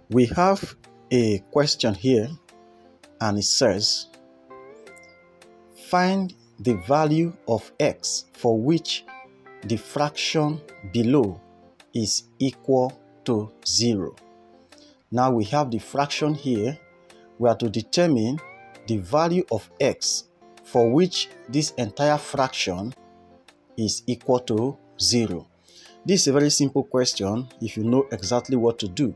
We have a question here and it says, find the value of x for which the fraction below is equal to 0. Now we have the fraction here. We are to determine the value of x for which this entire fraction is equal to 0. This is a very simple question if you know exactly what to do.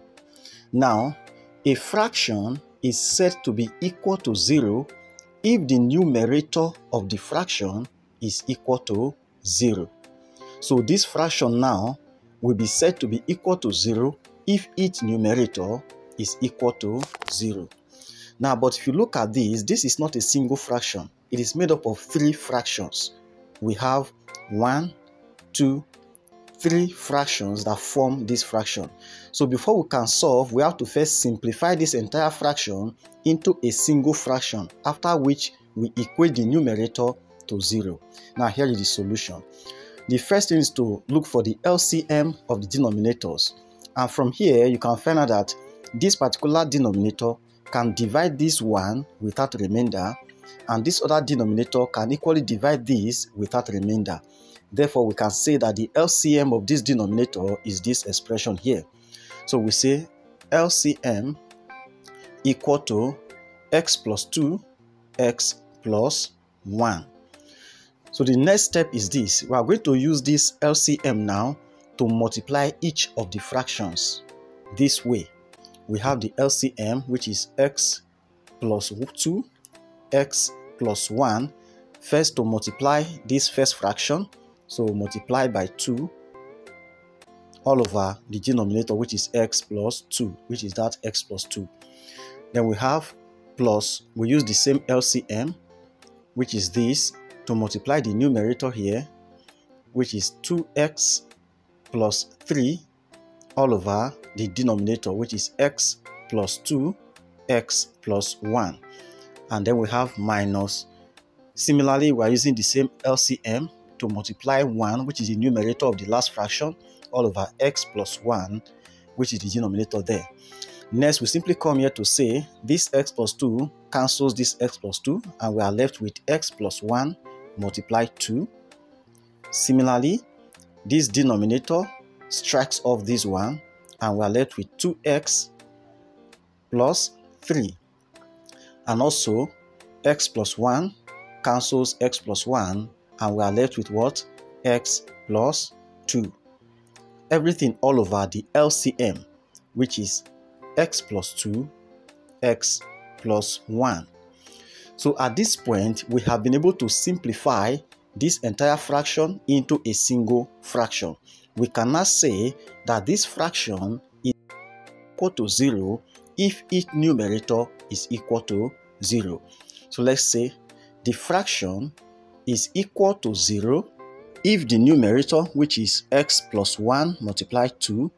Now, a fraction is said to be equal to 0 if the numerator of the fraction is equal to 0. So this fraction now will be said to be equal to 0 if its numerator is equal to 0. Now, but if you look at this is not a single fraction. It is made up of 3 fractions. We have 1, 2, 3 fractions that form this fraction. So before we can solve, we have to first simplify this entire fraction into a single fraction, after which we equate the numerator to 0. Now here is the solution. The first thing is to look for the LCM of the denominators. And from here, you can find out that this particular denominator can divide this one without remainder, and this other denominator can equally divide this without remainder. Therefore, we can say that the LCM of this denominator is this expression here. So we say LCM equal to x plus 2, x plus 1. So the next step is this. We are going to use this LCM now to multiply each of the fractions this way. We have the LCM, which is x plus 2, x plus 1. First, to multiply this first fraction, so multiply by 2 all over the denominator, which is x plus 2, which is that x plus 2. Then we have plus, we use the same LCM, which is this, to multiply the numerator here, which is 2x plus 3 all over the denominator, which is x plus 2, x plus 1. And then we have minus. Similarly, we are using the same LCM to multiply 1, which is the numerator of the last fraction, all over x plus 1, which is the denominator there. Next, we simply come here to say this x plus 2 cancels this x plus 2, and we are left with x plus 1 multiply 2. Similarly, this denominator strikes off this one, and we are left with 2x plus 3. And also, x plus 1 cancels x plus 1, and we are left with what? X plus 2. Everything all over the LCM, which is x plus 2, x plus 1. So at this point, we have been able to simplify this entire fraction into a single fraction. We cannot say that this fraction is equal to 0 if its numerator is equal to 0. So let's say the fraction is equal to 0 if the numerator, which is x plus 1 multiplied 2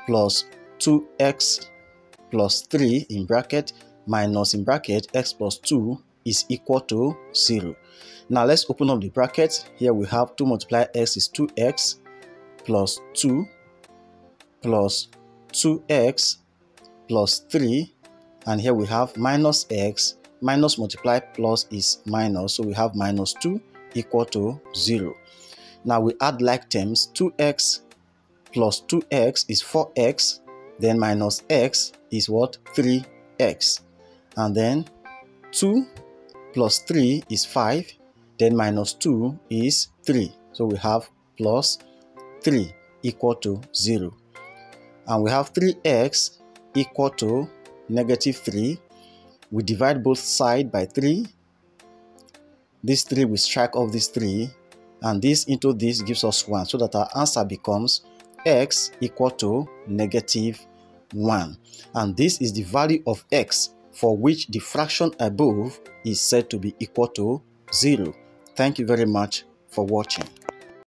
plus 2x plus 3 in bracket minus in bracket x plus 2 is equal to 0. Now let's open up the bracket. Here we have 2 multiplied x is 2x plus 2 plus 2x plus 3, and here we have minus x. Minus multiplied plus is minus, so we have minus 2 equal to 0. Now we add like terms. 2x plus 2x is 4x, then minus x is what? 3x. And then 2 plus 3 is 5, then minus 2 is 3. So we have plus 3 equal to 0. And we have 3x equal to negative 3. We divide both sides by 3. This 3 will strike off this 3, and this into this gives us 1, so that our answer becomes x equal to negative 1. And this is the value of x for which the fraction above is said to be equal to 0. Thank you very much for watching.